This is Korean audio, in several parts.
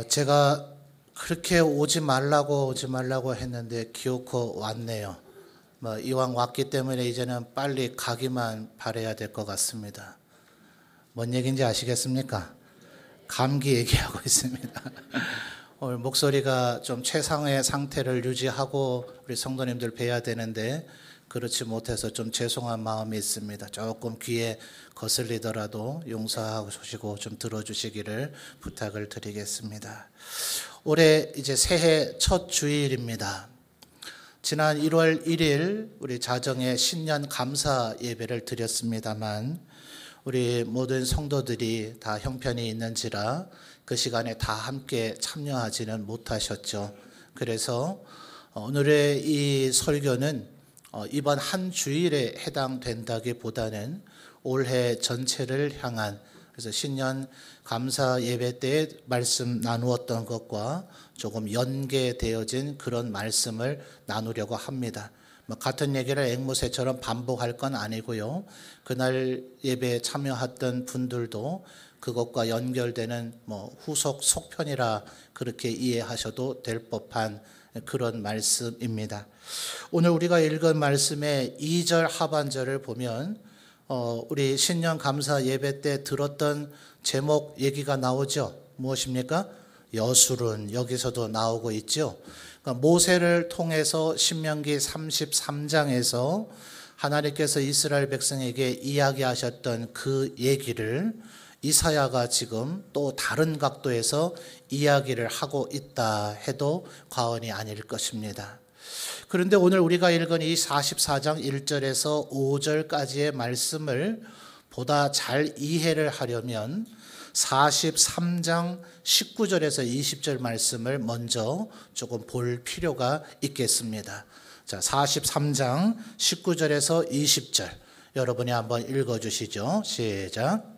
제가 그렇게 오지 말라고 했는데 기어코 왔네요. 이왕 왔기 때문에 이제는 빨리 가기만 바라야 될 것 같습니다. 뭔 얘기인지 아시겠습니까? 감기 얘기하고 있습니다. 오늘 목소리가 좀 최상의 상태를 유지하고 우리 성도님들 뵈야 되는데 그렇지 못해서 좀 죄송한 마음이 있습니다. 조금 귀에 거슬리더라도 용서하시고 좀 들어주시기를 부탁을 드리겠습니다. 올해 이제 새해 첫 주일입니다. 지난 1월 1일 우리 자정에 신년 감사 예배를 드렸습니다만 우리 모든 성도들이 다 형편이 있는지라 그 시간에 다 함께 참여하지는 못하셨죠. 그래서 오늘의 이 설교는 이번 한 주일에 해당된다기보다는 올해 전체를 향한, 그래서 신년 감사 예배 때 말씀 나누었던 것과 조금 연계되어진 그런 말씀을 나누려고 합니다. 같은 얘기를 앵무새처럼 반복할 건 아니고요. 그날 예배에 참여했던 분들도 그것과 연결되는 후속 속편이라 그렇게 이해하셔도 될 법한 그런 말씀입니다. 오늘 우리가 읽은 말씀의 2절 하반절을 보면 우리 신년 감사 예배 때 들었던 제목 얘기가 나오죠. 무엇입니까? 여술은 여기서도 나오고 있죠. 그러니까 모세를 통해서 신명기 33장에서 하나님께서 이스라엘 백성에게 이야기하셨던 그 얘기를 이사야가 지금 또 다른 각도에서 이야기를 하고 있다 해도 과언이 아닐 것입니다. 그런데 오늘 우리가 읽은 이 44장 1절에서 5절까지의 말씀을 보다 잘 이해를 하려면 43장 19절에서 20절 말씀을 먼저 조금 볼 필요가 있겠습니다. 자, 43장 19절에서 20절 여러분이 한번 읽어주시죠. 시작.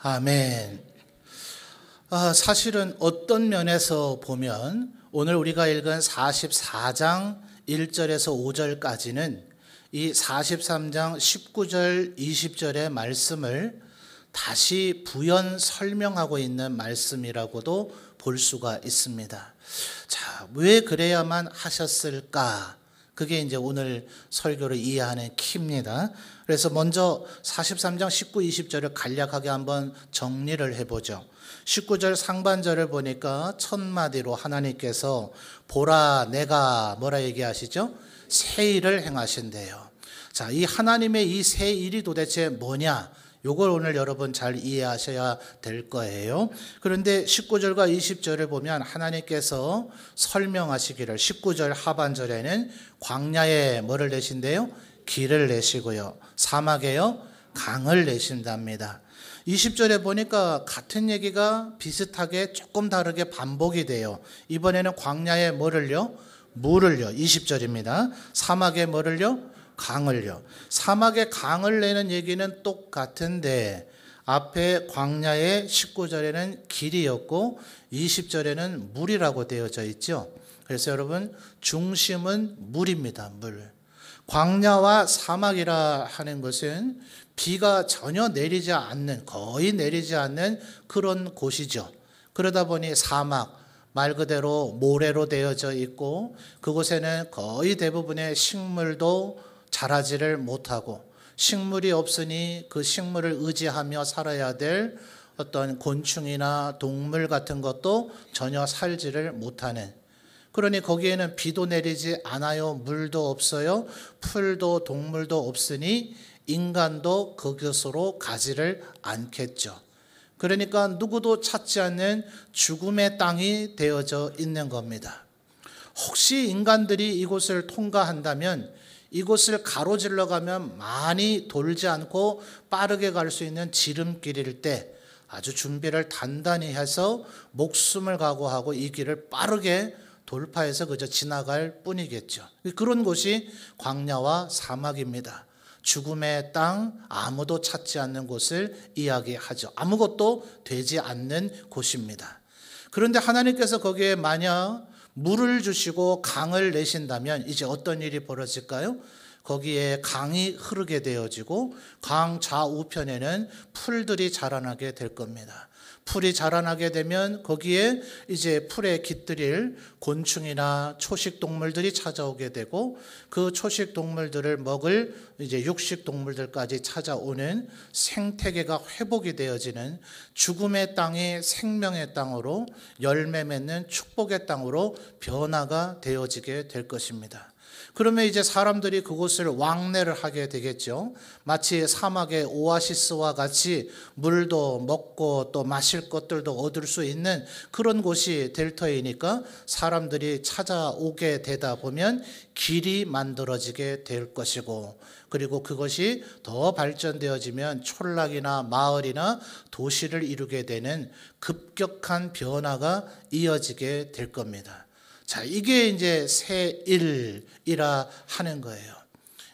아멘. 사실은 어떤 면에서 보면 오늘 우리가 읽은 44장 1절에서 5절까지는 이 43장 19절 20절의 말씀을 다시 부연 설명하고 있는 말씀이라고도 볼 수가 있습니다. 자, 왜 그래야만 하셨을까? 그게 이제 오늘 설교를 이해하는 키입니다. 그래서 먼저 43장 19, 20절을 간략하게 한번 정리를 해보죠. 19절 상반절을 보니까 첫 마디로 하나님께서 보라 내가 뭐라 얘기하시죠? 새 일을 행하신대요. 자, 이 하나님의 이 새 일이 도대체 뭐냐? 요걸 오늘 여러분 잘 이해하셔야 될 거예요. 그런데 19절과 20절을 보면 하나님께서 설명하시기를 19절 하반절에는 광야에 뭐를 내신대요? 길을 내시고요. 사막에요? 강을 내신답니다. 20절에 보니까 같은 얘기가 비슷하게 조금 다르게 반복이 돼요. 이번에는 광야에 뭐를요? 물을요. 20절입니다. 사막에 뭐를요? 강을요. 사막에 강을 내는 얘기는 똑같은데 앞에 광야의 19절에는 길이었고 20절에는 물이라고 되어져 있죠. 그래서 여러분 중심은 물입니다. 물. 광야와 사막이라 하는 것은 비가 전혀 내리지 않는, 거의 내리지 않는 그런 곳이죠. 그러다 보니 사막, 말 그대로 모래로 되어져 있고 그곳에는 거의 대부분의 식물도 자라지를 못하고 식물이 없으니 그 식물을 의지하며 살아야 될 어떤 곤충이나 동물 같은 것도 전혀 살지를 못하는, 그러니 거기에는 비도 내리지 않아요. 물도 없어요. 풀도 동물도 없으니 인간도 그곳으로 가지를 않겠죠. 그러니까 누구도 찾지 않는 죽음의 땅이 되어져 있는 겁니다. 혹시 인간들이 이곳을 통과한다면 이곳을 가로질러 가면 많이 돌지 않고 빠르게 갈 수 있는 지름길일 때 아주 준비를 단단히 해서 목숨을 각오하고 이 길을 빠르게 돌파해서 그저 지나갈 뿐이겠죠. 그런 곳이 광야와 사막입니다. 죽음의 땅, 아무도 찾지 않는 곳을 이야기하죠. 아무것도 되지 않는 곳입니다. 그런데 하나님께서 거기에 만약 물을 주시고 강을 내신다면 이제 어떤 일이 벌어질까요? 거기에 강이 흐르게 되어지고 강 좌우편에는 풀들이 자라나게 될 겁니다. 풀이 자라나게 되면 거기에 이제 풀에 깃들일 곤충이나 초식 동물들이 찾아오게 되고 그 초식 동물들을 먹을 이제 육식 동물들까지 찾아오는 생태계가 회복이 되어지는 죽음의 땅이 생명의 땅으로 열매 맺는 축복의 땅으로 변화가 되어지게 될 것입니다. 그러면 이제 사람들이 그곳을 왕래를 하게 되겠죠. 마치 사막의 오아시스와 같이 물도 먹고 또 마실 것들도 얻을 수 있는 그런 곳이 될 터이니까 사람들이 찾아오게 되다 보면 길이 만들어지게 될 것이고, 그리고 그것이 더 발전되어지면 촌락이나 마을이나 도시를 이루게 되는 급격한 변화가 이어지게 될 겁니다. 자, 이게 이제 새일이라 하는 거예요.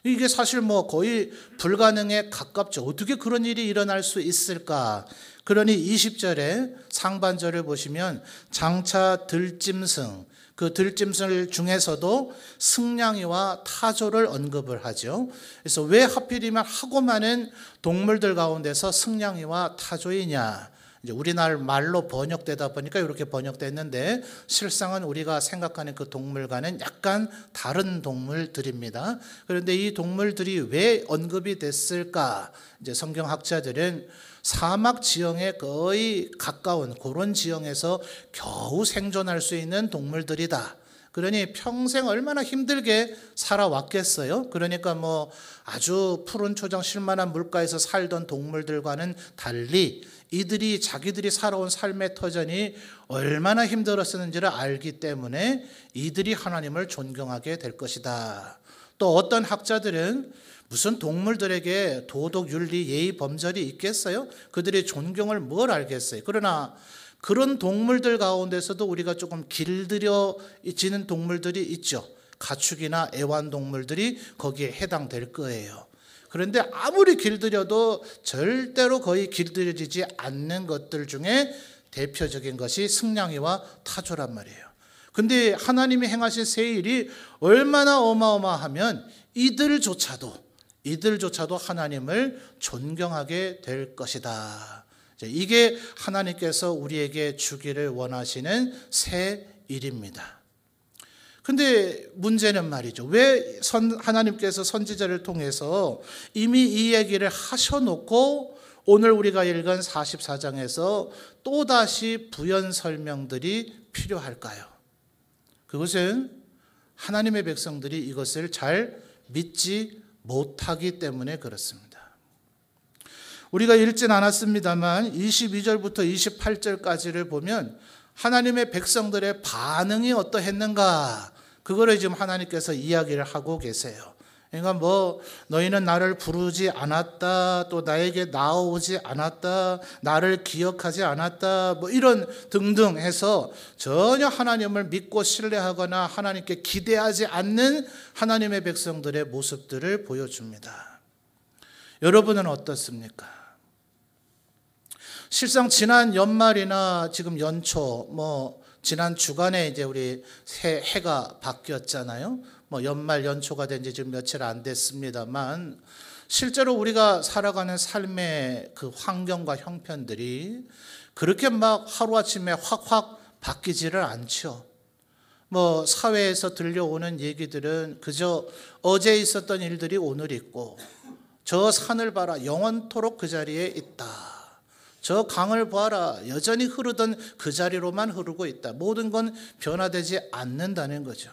이게 사실 뭐 거의 불가능에 가깝죠. 어떻게 그런 일이 일어날 수 있을까? 그러니 20절에 상반절을 보시면 장차 들짐승, 그 들짐승 중에서도 승냥이와 타조를 언급을 하죠. 그래서 왜 하필이면 하고 많은 동물들 가운데서 승냥이와 타조이냐? 이제 우리나라 말로 번역되다 보니까 이렇게 번역됐는데 실상은 우리가 생각하는 그 동물과는 약간 다른 동물들입니다. 그런데 이 동물들이 왜 언급이 됐을까? 이제 성경학자들은 사막 지형에 거의 가까운 그런 지형에서 겨우 생존할 수 있는 동물들이다. 그러니 평생 얼마나 힘들게 살아왔겠어요. 그러니까 뭐 아주 푸른 초장 쉴만한 물가에서 살던 동물들과는 달리 이들이 자기들이 살아온 삶의 터전이 얼마나 힘들었었는지를 알기 때문에 이들이 하나님을 존경하게 될 것이다. 또 어떤 학자들은 무슨 동물들에게 도덕, 윤리, 예의, 범절이 있겠어요? 그들의 존경을 뭘 알겠어요? 그러나 그런 동물들 가운데서도 우리가 조금 길들여지는 동물들이 있죠. 가축이나 애완동물들이 거기에 해당될 거예요. 그런데 아무리 길들여도 절대로 거의 길들여지지 않는 것들 중에 대표적인 것이 승냥이와 타조란 말이에요. 근데 하나님이 행하신 새 일이 얼마나 어마어마하면 이들조차도 하나님을 존경하게 될 것이다. 이게 하나님께서 우리에게 주기를 원하시는 새 일입니다. 근데 문제는 말이죠. 왜 하나님께서 선지자를 통해서 이미 이 얘기를 하셔놓고 오늘 우리가 읽은 44장에서 또다시 부연 설명들이 필요할까요? 그것은 하나님의 백성들이 이것을 잘 믿지 못하기 때문에 그렇습니다. 우리가 읽진 않았습니다만 22절부터 28절까지를 보면 하나님의 백성들의 반응이 어떠했는가, 그거를 지금 하나님께서 이야기를 하고 계세요. 그러니까 뭐 너희는 나를 부르지 않았다, 또 나에게 나오지 않았다, 나를 기억하지 않았다, 뭐 이런 등등 해서 전혀 하나님을 믿고 신뢰하거나 하나님께 기대하지 않는 하나님의 백성들의 모습들을 보여줍니다. 여러분은 어떻습니까? 실상 지난 연말이나 지금 연초, 뭐 지난 주간에 이제 우리 새 해가 바뀌었잖아요. 뭐 연말 연초가 된 지 지금 며칠 안 됐습니다만 실제로 우리가 살아가는 삶의 그 환경과 형편들이 그렇게 막 하루아침에 확확 바뀌지를 않죠. 뭐 사회에서 들려오는 얘기들은 그저 어제 있었던 일들이 오늘 있고, 저 산을 봐라 영원토록 그 자리에 있다, 저 강을 봐라 여전히 흐르던 그 자리로만 흐르고 있다. 모든 건 변화되지 않는다는 거죠.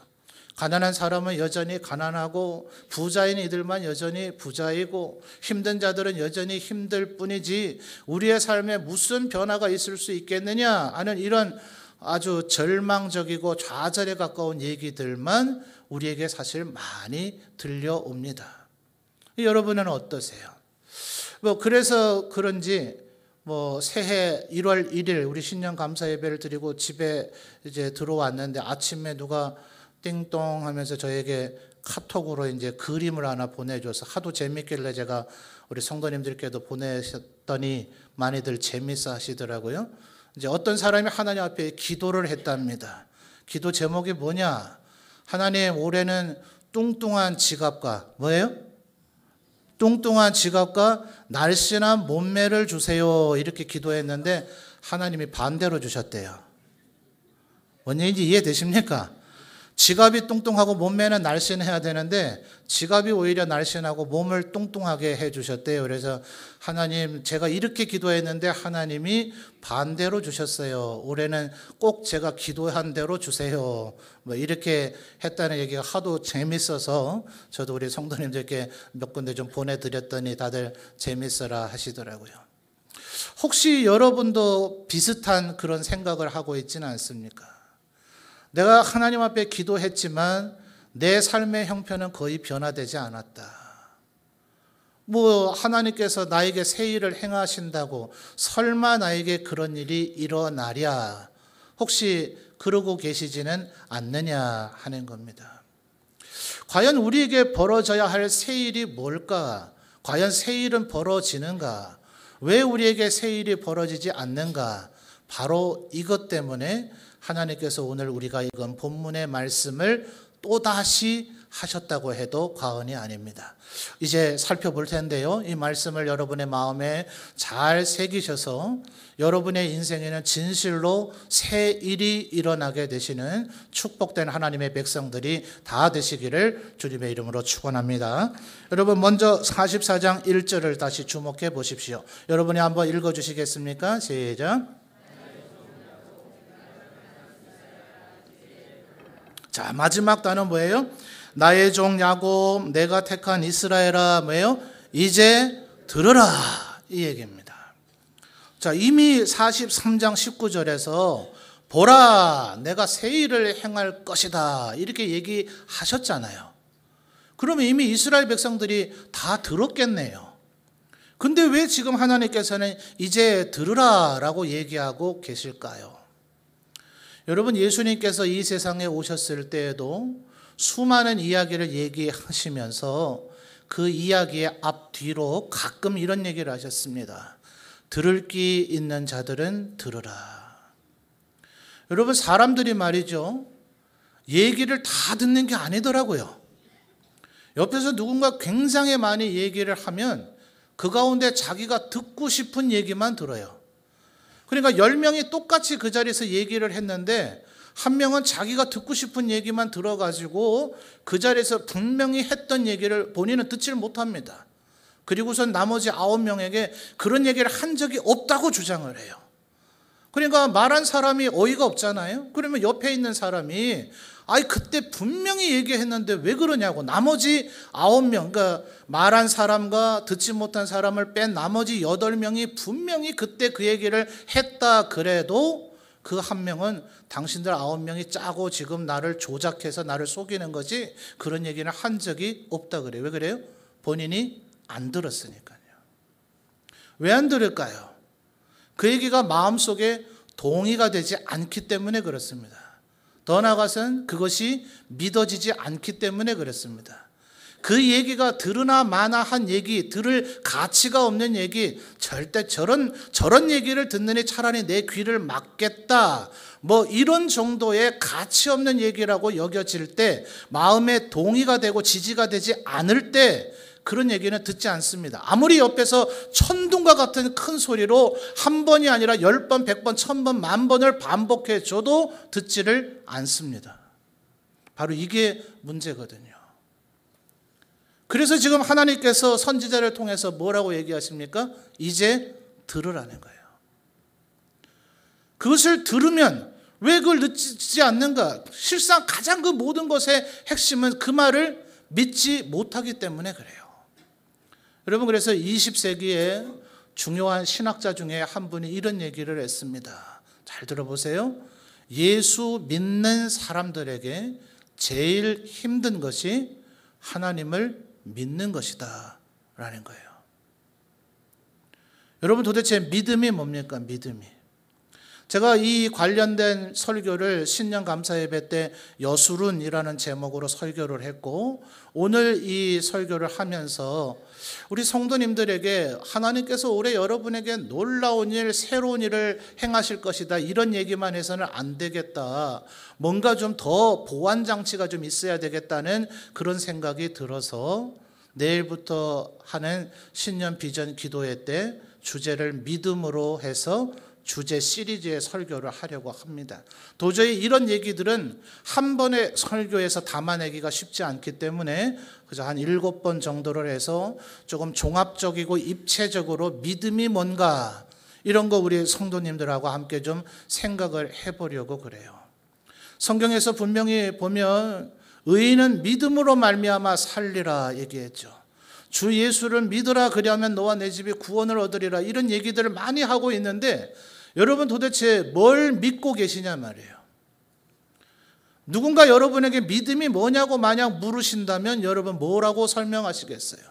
가난한 사람은 여전히 가난하고 부자인 이들만 여전히 부자이고 힘든 자들은 여전히 힘들 뿐이지 우리의 삶에 무슨 변화가 있을 수 있겠느냐 하는 이런 아주 절망적이고 좌절에 가까운 얘기들만 우리에게 사실 많이 들려옵니다. 여러분은 어떠세요? 뭐 그래서 그런지 새해 1월 1일 우리 신년 감사 예배를 드리고 집에 이제 들어왔는데 아침에 누가 띵동 하면서 저에게 카톡으로 이제 그림을 하나 보내줘서 하도 재밌길래 제가 우리 성도님들께도 보내셨더니 많이들 재밌어 하시더라고요. 이제 어떤 사람이 하나님 앞에 기도를 했답니다. 기도 제목이 뭐냐? 하나님, 올해는 뚱뚱한 지갑과 뭐예요? 뚱뚱한 지갑과 날씬한 몸매를 주세요. 이렇게 기도했는데 하나님이 반대로 주셨대요. 뭔 얘기인지 이해되십니까? 지갑이 뚱뚱하고 몸매는 날씬해야 되는데 지갑이 오히려 날씬하고 몸을 뚱뚱하게 해주셨대요. 그래서 하나님, 제가 이렇게 기도했는데 하나님이 반대로 주셨어요. 올해는 꼭 제가 기도한 대로 주세요. 이렇게 했다는 얘기가 하도 재밌어서 저도 우리 성도님들께 몇 군데 좀 보내드렸더니 다들 재밌어라 하시더라고요. 혹시 여러분도 비슷한 그런 생각을 하고 있지는 않습니까? 내가 하나님 앞에 기도했지만 내 삶의 형편은 거의 변화되지 않았다. 하나님께서 나에게 새 일을 행하신다고 설마 나에게 그런 일이 일어나랴? 혹시 그러고 계시지는 않느냐 하는 겁니다. 과연 우리에게 벌어져야 할 새 일이 뭘까? 과연 새 일은 벌어지는가? 왜 우리에게 새 일이 벌어지지 않는가? 바로 이것 때문에 하나님께서 오늘 우리가 읽은 본문의 말씀을 또다시 하셨다고 해도 과언이 아닙니다. 이제 살펴볼 텐데요. 이 말씀을 여러분의 마음에 잘 새기셔서 여러분의 인생에는 진실로 새 일이 일어나게 되시는 축복된 하나님의 백성들이 다 되시기를 주님의 이름으로 축원합니다. 여러분, 먼저 44장 1절을 다시 주목해 보십시오. 여러분이 한번 읽어 주시겠습니까? 시작. 자, 마지막 단어는 뭐예요? 나의 종 야곱, 내가 택한 이스라엘아, 뭐예요? 이제 들으라, 이 얘기입니다. 자, 이미 43장 19절에서 보라, 내가 새 일을 행할 것이다, 이렇게 얘기하셨잖아요. 그러면 이미 이스라엘 백성들이 다 들었겠네요. 근데 왜 지금 하나님께서는 이제 들으라 라고 얘기하고 계실까요? 여러분, 예수님께서 이 세상에 오셨을 때에도 수많은 이야기를 얘기하시면서 그 이야기의 앞뒤로 가끔 이런 얘기를 하셨습니다. 들을 귀 있는 자들은 들으라. 여러분, 사람들이 말이죠, 얘기를 다 듣는 게 아니더라고요. 옆에서 누군가 굉장히 많이 얘기를 하면 그 가운데 자기가 듣고 싶은 얘기만 들어요. 그러니까 10명이 똑같이 그 자리에서 얘기를 했는데 한 명은 자기가 듣고 싶은 얘기만 들어가지고 그 자리에서 분명히 했던 얘기를 본인은 듣지를 못합니다. 그리고선 나머지 9명에게 그런 얘기를 한 적이 없다고 주장을 해요. 그러니까 말한 사람이 어이가 없잖아요. 그러면 옆에 있는 사람이 그때 분명히 얘기했는데 왜 그러냐고, 나머지 9명, 그러니까 말한 사람과 듣지 못한 사람을 뺀 나머지 8명이 분명히 그때 그 얘기를 했다 그래도 그 한 명은 당신들 9명이 짜고 지금 나를 조작해서 나를 속이는 거지 그런 얘기를 한 적이 없다 그래요. 왜 그래요? 본인이 안 들었으니까요. 왜 안 들을까요? 그 얘기가 마음속에 동의가 되지 않기 때문에 그렇습니다. 더 나아가서는 그것이 믿어지지 않기 때문에 그렇습니다. 그 얘기가 들으나 마나 한 얘기, 들을 가치가 없는 얘기, 절대 저런 얘기를 듣느니 차라리 내 귀를 막겠다, 이런 정도의 가치 없는 얘기라고 여겨질 때, 마음에 동의가 되고 지지가 되지 않을 때 그런 얘기는 듣지 않습니다. 아무리 옆에서 천둥과 같은 큰 소리로 한 번이 아니라 10번, 100번, 1000번, 10,000번을 반복해 줘도 듣지를 않습니다. 바로 이게 문제거든요. 그래서 지금 하나님께서 선지자를 통해서 뭐라고 얘기하십니까? 이제 들으라는 거예요. 그것을 들으면 왜 그걸 듣지 않는가? 실상 가장 그 모든 것의 핵심은 그 말을 믿지 못하기 때문에 그래요. 여러분, 그래서 20세기에 중요한 신학자 중에 한 분이 이런 얘기를 했습니다. 잘 들어보세요. 예수 믿는 사람들에게 제일 힘든 것이 하나님을 믿는 것이다 라는 거예요. 여러분 도대체 믿음이 뭡니까? 믿음이. 제가 이 관련된 설교를 신년 감사 예배 때 여술운이라는 제목으로 설교를 했고, 오늘 이 설교를 하면서 우리 성도님들에게 하나님께서 올해 여러분에게 놀라운 일, 새로운 일을 행하실 것이다, 이런 얘기만 해서는 안 되겠다, 뭔가 좀 더 보완 장치가 좀 있어야 되겠다는 그런 생각이 들어서 내일부터 하는 신년 비전 기도회 때 주제를 믿음으로 해서 주제 시리즈의 설교를 하려고 합니다. 도저히 이런 얘기들은 한 번의 설교에서 담아내기가 쉽지 않기 때문에 그저 한 7번 정도를 해서 조금 종합적이고 입체적으로 믿음이 뭔가 이런 거 우리 성도님들하고 함께 좀 생각을 해보려고 그래요. 성경에서 분명히 보면 의인은 믿음으로 말미암아 살리라 얘기했죠. 주 예수를 믿으라, 그리하면 너와 내 집이 구원을 얻으리라, 이런 얘기들을 많이 하고 있는데 여러분 도대체 뭘 믿고 계시냐 말이에요. 누군가 여러분에게 믿음이 뭐냐고 만약 물으신다면 여러분 뭐라고 설명하시겠어요?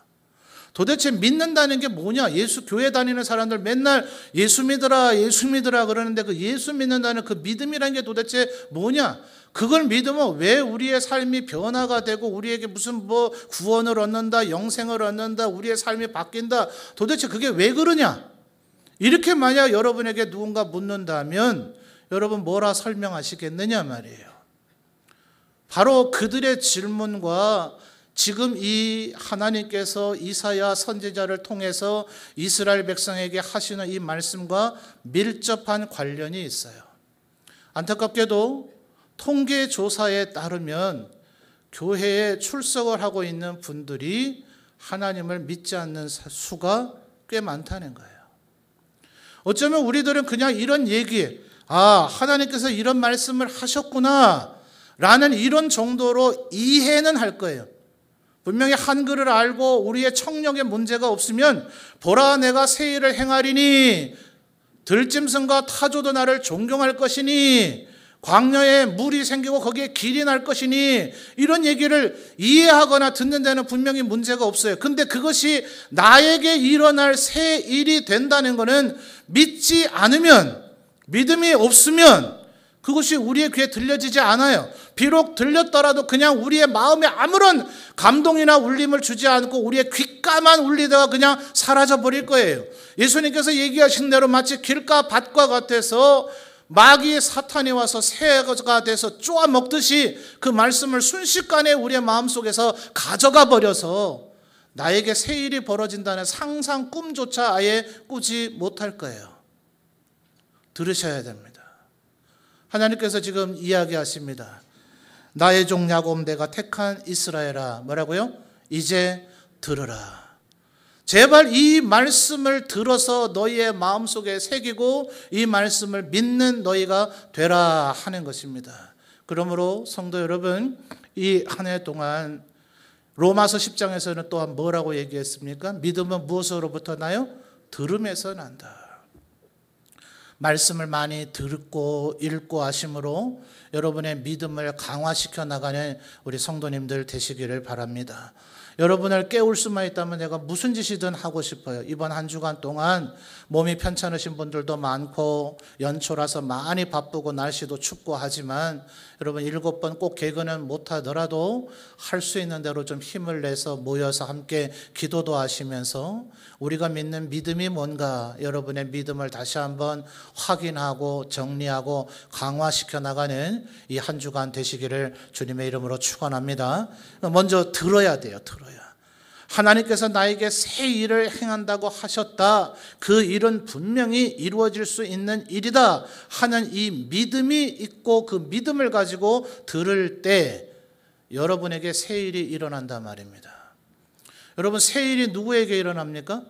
도대체 믿는다는 게 뭐냐? 예수 교회 다니는 사람들 맨날 예수 믿으라 예수 믿으라 그러는데 그 예수 믿는다는 그 믿음이라는 게 도대체 뭐냐? 그걸 믿으면 왜 우리의 삶이 변화가 되고 우리에게 무슨 뭐 구원을 얻는다, 영생을 얻는다, 우리의 삶이 바뀐다, 도대체 그게 왜 그러냐? 이렇게 만약 여러분에게 누군가 묻는다면 여러분 뭐라 설명하시겠느냐 말이에요. 바로 그들의 질문과 지금 이 하나님께서 이사야 선지자를 통해서 이스라엘 백성에게 하시는 이 말씀과 밀접한 관련이 있어요. 안타깝게도 통계 조사에 따르면 교회에 출석을 하고 있는 분들이 하나님을 믿지 않는 수가 꽤 많다는 거예요. 어쩌면 우리들은 그냥 이런 얘기, 하나님께서 이런 말씀을 하셨구나 라는 이런 정도로 이해는 할 거예요. 분명히 한글을 알고 우리의 청력에 문제가 없으면 보라 내가 새 일을 행하리니 들짐승과 타조도 나를 존경할 것이니 광야에 물이 생기고 거기에 길이 날 것이니, 이런 얘기를 이해하거나 듣는 데는 분명히 문제가 없어요. 근데 그것이 나에게 일어날 새 일이 된다는 것은 믿지 않으면, 믿음이 없으면 그것이 우리의 귀에 들려지지 않아요. 비록 들렸더라도 그냥 우리의 마음에 아무런 감동이나 울림을 주지 않고 우리의 귓가만 울리다가 그냥 사라져 버릴 거예요. 예수님께서 얘기하신 대로 마치 길가 밭과 같아서 마귀 사탄이 와서 새가 돼서 쪼아 먹듯이 그 말씀을 순식간에 우리의 마음속에서 가져가 버려서 나에게 새 일이 벌어진다는 상상 꿈조차 아예 꾸지 못할 거예요. 들으셔야 됩니다. 하나님께서 지금 이야기하십니다. 나의 종 야곱 내가 택한 이스라엘아, 뭐라고요? 이제 들으라. 제발 이 말씀을 들어서 너희의 마음속에 새기고 이 말씀을 믿는 너희가 되라 하는 것입니다. 그러므로 성도 여러분, 이 한 해 동안 로마서 10장에서는 또한 뭐라고 얘기했습니까? 믿음은 무엇으로부터 나요? 들음에서 난다. 말씀을 많이 듣고 읽고 하심으로 여러분의 믿음을 강화시켜 나가는 우리 성도님들 되시기를 바랍니다. 여러분을 깨울 수만 있다면 내가 무슨 짓이든 하고 싶어요. 이번 한 주간 동안 몸이 편찮으신 분들도 많고 연초라서 많이 바쁘고 날씨도 춥고 하지만 여러분 7번 꼭 개근은 못하더라도 할 수 있는 대로 좀 힘을 내서 모여서 함께 기도도 하시면서 우리가 믿는 믿음이 뭔가 여러분의 믿음을 다시 한번 확인하고 정리하고 강화시켜 나가는 이 한 주간 되시기를 주님의 이름으로 축원합니다. 먼저 들어야 돼요. 들어야. 하나님께서 나에게 새 일을 행한다고 하셨다. 그 일은 분명히 이루어질 수 있는 일이다 하는 이 믿음이 있고 그 믿음을 가지고 들을 때 여러분에게 새 일이 일어난단 말입니다. 여러분, 새 일이 누구에게 일어납니까?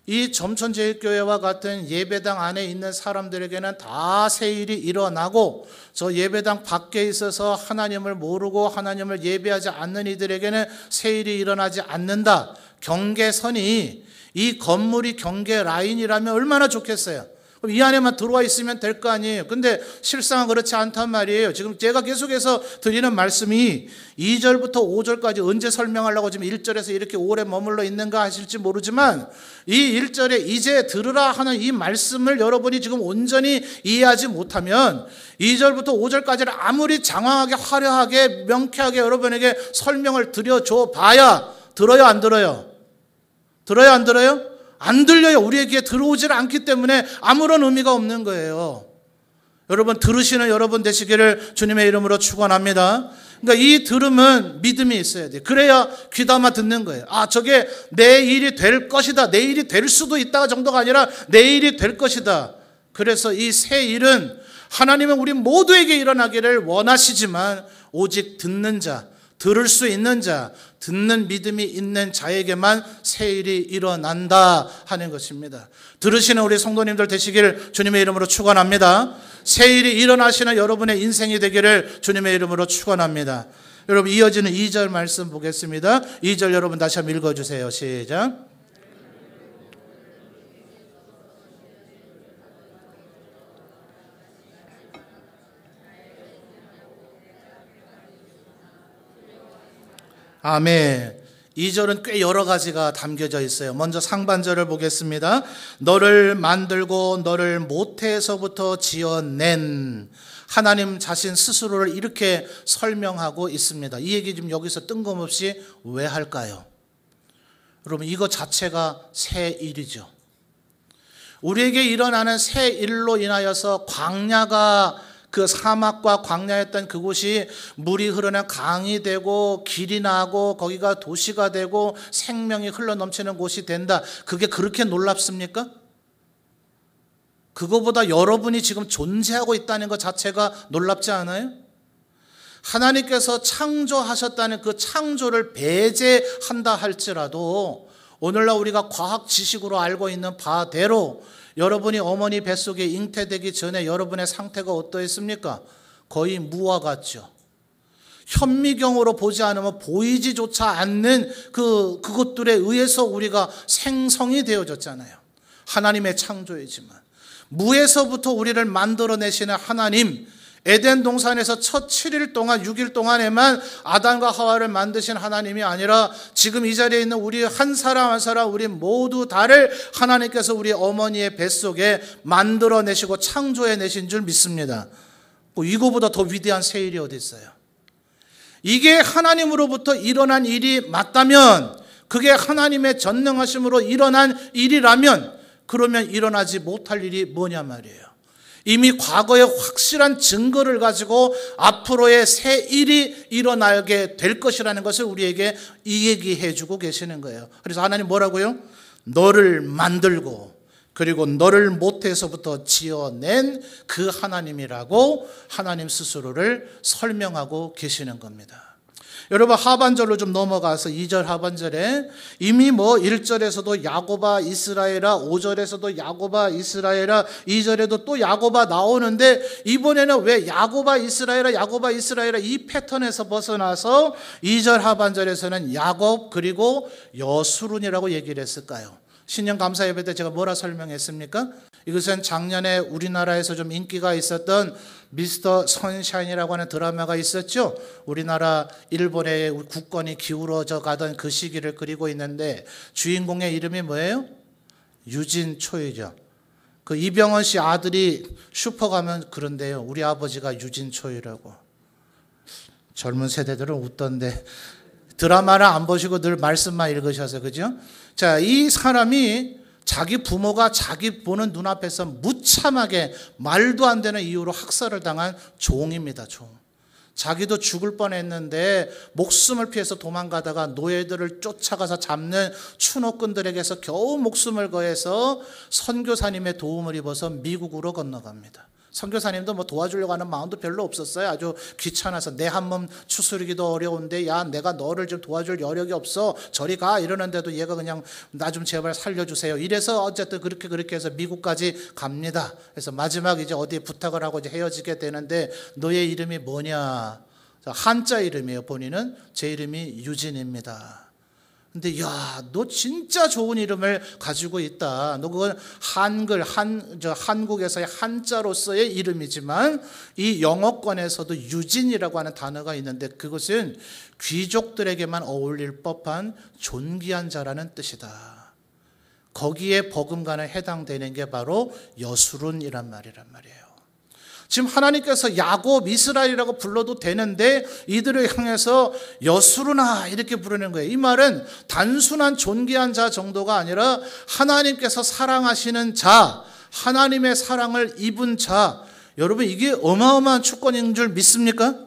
이 점천제일교회와 같은 예배당 안에 있는 사람들에게는 다 새 일이 일어나고 저 예배당 밖에 있어서 하나님을 모르고 하나님을 예배하지 않는 이들에게는 새 일이 일어나지 않는다. 경계선이 이 건물이 경계 라인이라면 얼마나 좋겠어요. 그럼 이 안에만 들어와 있으면 될 거 아니에요. 근데 실상은 그렇지 않단 말이에요. 지금 제가 계속해서 드리는 말씀이 2절부터 5절까지 언제 설명하려고 지금 1절에서 이렇게 오래 머물러 있는가 하실지 모르지만 이 1절에 이제 들으라 하는 이 말씀을 여러분이 지금 온전히 이해하지 못하면 2절부터 5절까지를 아무리 장황하게 화려하게 명쾌하게 여러분에게 설명을 드려줘 봐야 들어요, 안 들어요? 들어요, 안 들어요? 안 들려요. 우리에게 들어오질 않기 때문에 아무런 의미가 없는 거예요. 여러분, 들으시는 여러분 되시기를 주님의 이름으로 축원합니다. 그러니까 이 들음은 믿음이 있어야 돼요. 그래야 귀담아 듣는 거예요. 아, 저게 내 일이 될 것이다. 내 일이 될 수도 있다 정도가 아니라 내 일이 될 것이다. 그래서 이 새 일은 하나님은 우리 모두에게 일어나기를 원하시지만 오직 듣는 자, 들을 수 있는 자, 듣는 믿음이 있는 자에게만 새 일이 일어난다 하는 것입니다. 들으시는 우리 성도님들 되시기를 주님의 이름으로 축원합니다. 새 일이 일어나시는 여러분의 인생이 되기를 주님의 이름으로 축원합니다. 여러분, 이어지는 2절 말씀 보겠습니다. 2절 여러분 다시 한번 읽어주세요. 시작. 아멘. 2절은 꽤 여러 가지가 담겨져 있어요. 먼저 상반절을 보겠습니다. 너를 만들고 너를 모태에서부터 지어낸 하나님 자신 스스로를 이렇게 설명하고 있습니다. 이 얘기 지금 여기서 뜬금없이 왜 할까요? 여러분, 이거 자체가 새 일이죠. 우리에게 일어나는 새 일로 인하여서 광야가 그 사막과 광야였던 그곳이 물이 흐르는 강이 되고 길이 나고 거기가 도시가 되고 생명이 흘러넘치는 곳이 된다. 그게 그렇게 놀랍습니까? 그거보다 여러분이 지금 존재하고 있다는 것 자체가 놀랍지 않아요? 하나님께서 창조하셨다는 그 창조를 배제한다 할지라도 오늘날 우리가 과학 지식으로 알고 있는 바대로 여러분이 어머니 뱃속에 잉태되기 전에 여러분의 상태가 어떠했습니까? 거의 무와 같죠. 현미경으로 보지 않으면 보이지조차 않는 그것들에 의해서 우리가 생성이 되어졌잖아요. 하나님의 창조이지만 무에서부터 우리를 만들어내시는 하나님, 에덴 동산에서 첫 7일 동안 6일 동안에만 아담과 하와를 만드신 하나님이 아니라 지금 이 자리에 있는 우리 한 사람 한 사람 우리 모두 다를 하나님께서 우리 어머니의 뱃속에 만들어내시고 창조해내신 줄 믿습니다. 이거보다 더 위대한 새 일이 어디 있어요? 이게 하나님으로부터 일어난 일이 맞다면, 그게 하나님의 전능하심으로 일어난 일이라면 그러면 일어나지 못할 일이 뭐냐 말이에요. 이미 과거의 확실한 증거를 가지고 앞으로의 새 일이 일어나게 될 것이라는 것을 우리에게 이 얘기해 주고 계시는 거예요. 그래서 하나님 뭐라고요? 너를 만들고 그리고 너를 모태에서부터 지어낸 그 하나님이라고 하나님 스스로를 설명하고 계시는 겁니다. 여러분, 하반절로 좀 넘어가서 2절 하반절에 이미 1절에서도 야곱아 이스라엘아, 5절에서도 야곱아 이스라엘아, 2절에도 또 야곱아 나오는데 이번에는 왜 야곱아 이스라엘아 야곱아 이스라엘아 이 패턴에서 벗어나서 2절 하반절에서는 야곱 그리고 여수룬이라고 얘기를 했을까요? 신년 감사 예배 때 제가 뭐라 설명했습니까? 이것은 작년에 우리나라에서 좀 인기가 있었던 미스터 선샤인이라고 하는 드라마가 있었죠. 우리나라 일본의 국권이 기울어져 가던 그 시기를 그리고 있는데 주인공의 이름이 뭐예요? 유진초이죠. 그 이병헌 씨 아들이 슈퍼 가면 그런데요. 우리 아버지가 유진초이라고. 젊은 세대들은 웃던데 드라마를 안 보시고 늘 말씀만 읽으셔서 그죠? 자, 이 사람이 자기 부모가 자기 보는 눈앞에서 무참하게 말도 안 되는 이유로 학살을 당한 종입니다. 종. 자기도 죽을 뻔했는데 목숨을 피해서 도망가다가 노예들을 쫓아가서 잡는 추노꾼들에게서 겨우 목숨을 거해서 선교사님의 도움을 입어서 미국으로 건너갑니다. 선교사님도 도와주려고 하는 마음도 별로 없었어요. 아주 귀찮아서 내 한 몸 추스르기도 어려운데 야 내가 너를 좀 도와줄 여력이 없어 저리 가 이러는데도 얘가 그냥 나 좀 제발 살려주세요. 이래서 어쨌든 그렇게 해서 미국까지 갑니다. 그래서 마지막 이제 어디에 부탁을 하고 이제 헤어지게 되는데 너의 이름이 뭐냐? 한자 이름이에요. 본인은 제 이름이 유진입니다. 근데 야, 너 진짜 좋은 이름을 가지고 있다. 너 그건 한국에서의 한자로서의 이름이지만 이 영어권에서도 유진이라고 하는 단어가 있는데 그것은 귀족들에게만 어울릴 법한 존귀한 자라는 뜻이다. 거기에 버금가는 해당되는 게 바로 여수룬이란 말이에요. 지금 하나님께서 야곱, 이스라엘이라고 불러도 되는데 이들을 향해서 여수르나 이렇게 부르는 거예요. 이 말은 단순한 존귀한 자 정도가 아니라 하나님께서 사랑하시는 자, 하나님의 사랑을 입은 자. 여러분, 이게 어마어마한 축권인 줄 믿습니까?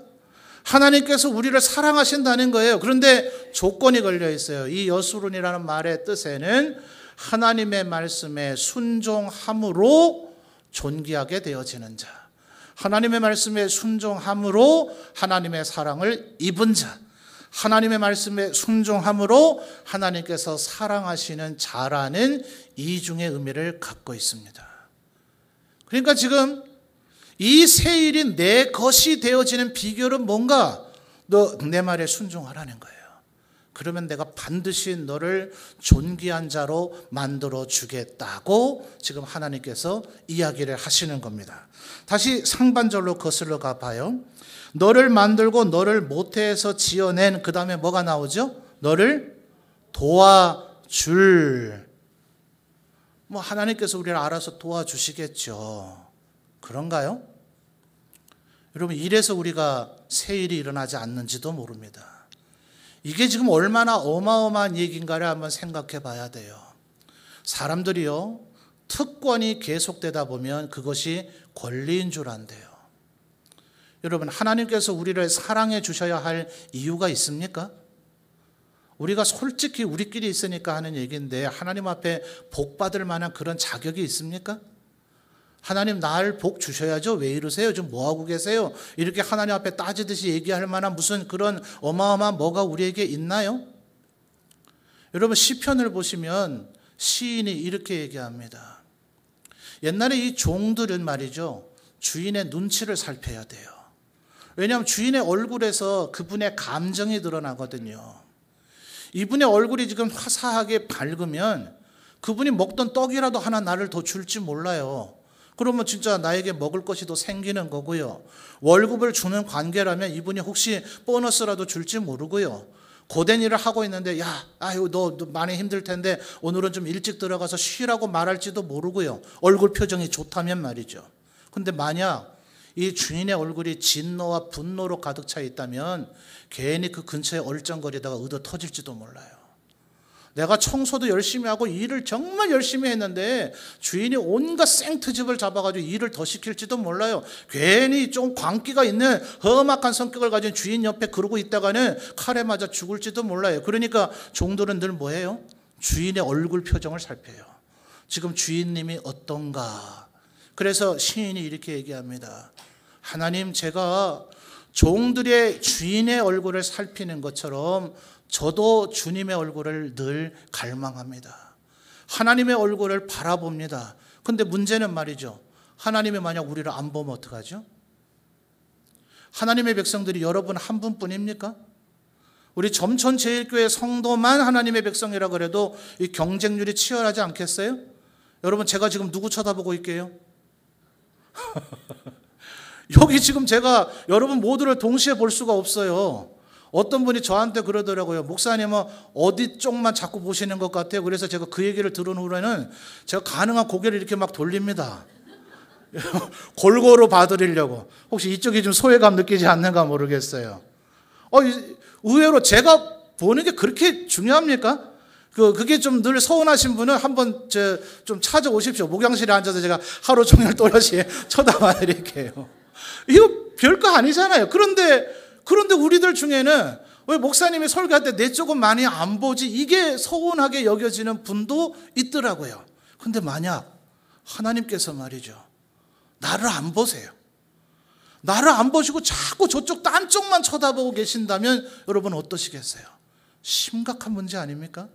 하나님께서 우리를 사랑하신다는 거예요. 그런데 조건이 걸려 있어요. 이 여수룬이라는 말의 뜻에는 하나님의 말씀에 순종함으로 존귀하게 되어지는 자, 하나님의 말씀에 순종함으로 하나님의 사랑을 입은 자, 하나님의 말씀에 순종함으로 하나님께서 사랑하시는 자라는 이중의 의미를 갖고 있습니다. 그러니까 지금 이 새 일이 내 것이 되어지는 비결은 뭔가? 너 내 말에 순종하라는 거예요. 그러면 내가 반드시 너를 존귀한 자로 만들어 주겠다고 지금 하나님께서 이야기를 하시는 겁니다. 다시 상반절로 거슬러 가봐요. 너를 만들고 너를 모태에서 지어낸, 그 다음에 뭐가 나오죠? 너를 도와줄. 뭐 하나님께서 우리를 알아서 도와주시겠죠. 그런가요? 여러분, 이래서 우리가 새 일이 일어나지 않는지도 모릅니다. 이게 지금 얼마나 어마어마한 얘기인가를 한번 생각해 봐야 돼요. 사람들이요, 특권이 계속되다 보면 그것이 권리인 줄 안대요. 여러분, 하나님께서 우리를 사랑해 주셔야 할 이유가 있습니까? 우리가 솔직히 우리끼리 있으니까 하는 얘기인데 하나님 앞에 복 받을 만한 그런 자격이 있습니까? 하나님 날 복 주셔야죠. 왜 이러세요? 지금 뭐하고 계세요? 이렇게 하나님 앞에 따지듯이 얘기할 만한 무슨 그런 어마어마한 뭐가 우리에게 있나요? 여러분, 시편을 보시면 시인이 이렇게 얘기합니다. 옛날에 이 종들은 말이죠, 주인의 눈치를 살펴야 돼요. 왜냐하면 주인의 얼굴에서 그분의 감정이 드러나거든요. 이분의 얼굴이 지금 화사하게 밝으면 그분이 먹던 떡이라도 하나 나를 더 줄지 몰라요. 그러면 진짜 나에게 먹을 것이 더 생기는 거고요. 월급을 주는 관계라면 이분이 혹시 보너스라도 줄지 모르고요. 고된 일을 하고 있는데 너 많이 힘들 텐데 오늘은 좀 일찍 들어가서 쉬라고 말할지도 모르고요. 얼굴 표정이 좋다면 말이죠. 근데 만약 이 주인의 얼굴이 진노와 분노로 가득 차 있다면 괜히 그 근처에 얼쩡거리다가 의도 터질지도 몰라요. 내가 청소도 열심히 하고 일을 정말 열심히 했는데 주인이 온갖 생트집을 잡아가지고 일을 더 시킬지도 몰라요. 괜히 좀 광기가 있는 험악한 성격을 가진 주인 옆에 그러고 있다가는 칼에 맞아 죽을지도 몰라요. 그러니까 종들은 늘 뭐예요? 주인의 얼굴 표정을 살펴요. 지금 주인님이 어떤가? 그래서 시인이 이렇게 얘기합니다. 하나님, 제가 종들의 주인의 얼굴을 살피는 것처럼 저도 주님의 얼굴을 늘 갈망합니다. 하나님의 얼굴을 바라봅니다. 근데 문제는 말이죠, 하나님이 만약 우리를 안 보면 어떡하죠? 하나님의 백성들이 여러분 한 분뿐입니까? 우리 점천제일교회 성도만 하나님의 백성이라 그래도 이 경쟁률이 치열하지 않겠어요? 여러분, 제가 지금 누구 쳐다보고 있게요? 여기 지금 제가 여러분 모두를 동시에 볼 수가 없어요. 어떤 분이 저한테 그러더라고요. 목사님은 어디 쪽만 자꾸 보시는 것 같아요. 그래서 제가 그 얘기를 들은 후에는 제가 가능한 고개를 이렇게 막 돌립니다. 골고루 봐드리려고. 혹시 이쪽이 좀 소외감 느끼지 않는가 모르겠어요. 의외로 제가 보는 게 그렇게 중요합니까? 그게 좀 늘 서운하신 분은 한번 좀 찾아오십시오. 목양실에 앉아서 제가 하루 종일 또렷이 쳐다봐 드릴게요. 이거 별거 아니잖아요. 그런데 우리들 중에는 왜 목사님이 설교할 때 내 쪽은 많이 안 보지? 이게 서운하게 여겨지는 분도 있더라고요. 근데 만약 하나님께서 말이죠, 나를 안 보세요. 나를 안 보시고 자꾸 저쪽 딴 쪽만 쳐다보고 계신다면 여러분 어떠시겠어요? 심각한 문제 아닙니까?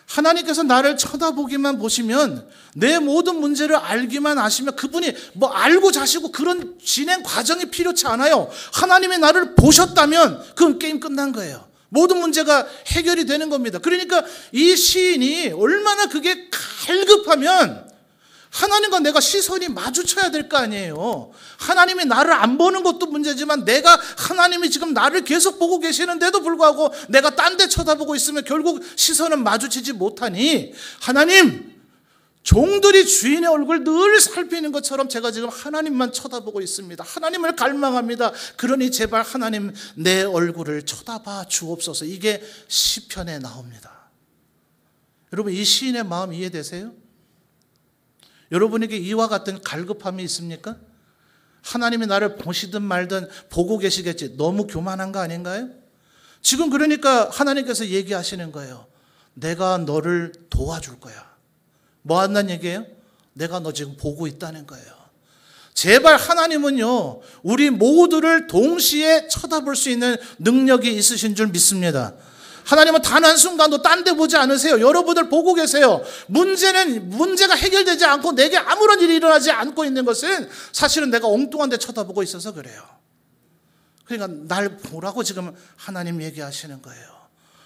하나님께서 나를 쳐다보기만 보시면, 내 모든 문제를 알기만 아시면 그분이 뭐 알고 자시고 그런 진행 과정이 필요치 않아요. 하나님이 나를 보셨다면 그건 게임 끝난 거예요. 모든 문제가 해결이 되는 겁니다. 그러니까 이 시인이 얼마나 그게 갈급하면 하나님과 내가 시선이 마주쳐야 될 거 아니에요. 하나님이 나를 안 보는 것도 문제지만 내가 하나님이 지금 나를 계속 보고 계시는데도 불구하고 내가 딴 데 쳐다보고 있으면 결국 시선은 마주치지 못하니 하나님, 종들이 주인의 얼굴 늘 살피는 것처럼 제가 지금 하나님만 쳐다보고 있습니다. 하나님을 갈망합니다. 그러니 제발 하나님 내 얼굴을 쳐다봐 주옵소서. 이게 시편에 나옵니다. 여러분, 이 시인의 마음 이해되세요? 여러분에게 이와 같은 갈급함이 있습니까? 하나님이 나를 보시든 말든 보고 계시겠지. 너무 교만한 거 아닌가요? 지금 그러니까 하나님께서 얘기하시는 거예요. 내가 너를 도와줄 거야. 뭐 한다는 얘기예요? 내가 너 지금 보고 있다는 거예요. 제발 하나님은요, 우리 모두를 동시에 쳐다볼 수 있는 능력이 있으신 줄 믿습니다. 하나님은 단 한순간도 딴 데 보지 않으세요. 여러분들 보고 계세요. 문제가 해결되지 않고 내게 아무런 일이 일어나지 않고 있는 것은 사실은 내가 엉뚱한 데 쳐다보고 있어서 그래요. 그러니까 날 보라고 지금 하나님 얘기하시는 거예요.